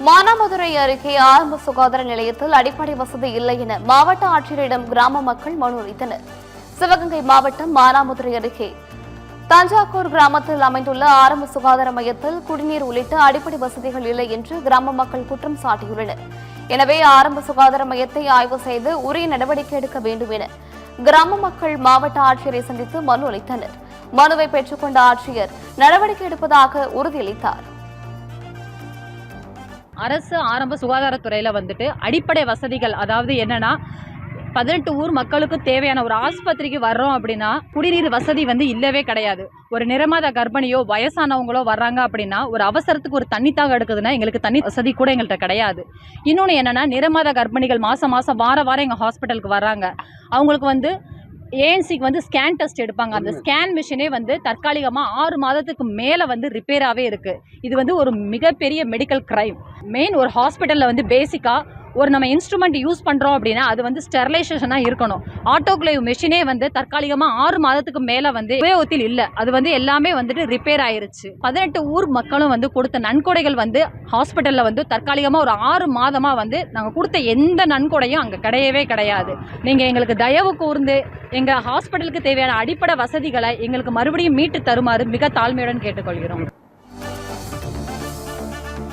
மானாமதுரை அருகே ஆரம்ப சுகாதார நிலையத்தில் அடிப்படை வசதி இல்லை என மாவட்ட ஆட்சியரிடம் கிராம மக்கள் மனு அளித்தனர். சிவகங்கை மாவட்டம் மானாமதுரை அருகே தஞ்சாவூர் கிராமத்தில் அமைந்துள்ள ஆரம்ப சுகாதார மையத்தில் குடிநீர் உள்ளிட்ட அடிப்படை வசதிகள் இல்லை என்று கிராம மக்கள் குற்றம் சாட்டியுள்ளனர். எனவே ஆரம்ப சுகாதார மையத்தை ஆய்வு செய்து உரிய நடவடிக்கை எடுக்க வேண்டும் என கிராம மக்கள் மாவட்ட ஆட்சியரை சந்தித்து மனு அளித்தனர். மனுவை பெற்றுக்கொண்ட ஆட்சியர் நடவடிக்கை எடுப்பதாக உறுதியளித்தார். அரசு ஆரம்ப சுகாதாரத்துறையில் அடிப்படை வசதிகள், அதாவது என்னன்னா 18 ஊர் மக்களுக்கு தேவையான ஒரு ஆஸ்பத்திரிக்கு வர்றோம் அப்படின்னா குடிநீர் வசதி இல்லவே கிடையாது. ஒரு நிறமாத கர்ப்பிணியோ வயசானவங்களோ வர்றாங்க அப்படின்னா ஒரு அவசரத்துக்கு ஒரு தண்ணி எடுக்குதுன்னா எங்களுக்கு தண்ணி வசதி கூட எங்கள்கிட்ட கிடையாது. இன்னொன்று என்னன்னா, நிறமாத கர்ப்பிணிகள் மாதம் வாரம் எங்கள் ஹாஸ்பிட்டலுக்கு வர்றாங்க. அவங்களுக்கு ஏஎன்சிக்கு ஸ்கேன் டெஸ்ட் எடுப்பாங்க. அந்த ஸ்கேன் மிஷினே தற்காலிகமாக 6 மாதத்துக்கு மேலே ரிப்பேராகவே இருக்குது. இது ஒரு மிகப்பெரிய மெடிக்கல் கிரைம். மெயின் ஒரு ஹாஸ்பிட்டலில் பேசிக்காக ஒரு நம்ம இன்ஸ்ட்ருமெண்ட் யூஸ் பண்ணுறோம் அப்படின்னா அது ஸ்டெர்லைசேஷனாக இருக்கணும். ஆட்டோக்ளேவ் மெஷினே தற்காலிகமாக 6 மாதத்துக்கு மேலே உபயோகத்தில் இல்லை. அது எல்லாமே ரிப்பேர் ஆயிருச்சு. 18 ஊர் மக்களும் கொடுத்த நன்கொடைகள் ஹாஸ்பிட்டலில் தற்காலிகமாக ஒரு 6 மாதமாக நாங்கள் கொடுத்த எந்த நன்கொடையும் அங்கே கிடையவே கிடையாது. நீங்கள் எங்களுக்கு தயவு கூர்ந்து எங்கள் ஹாஸ்பிட்டலுக்கு தேவையான அடிப்படை வசதிகளை எங்களுக்கு மறுபடியும் மீட்டு தருமாறு மிக தாழ்மையுடன் கேட்டுக்கொள்கிறோம்.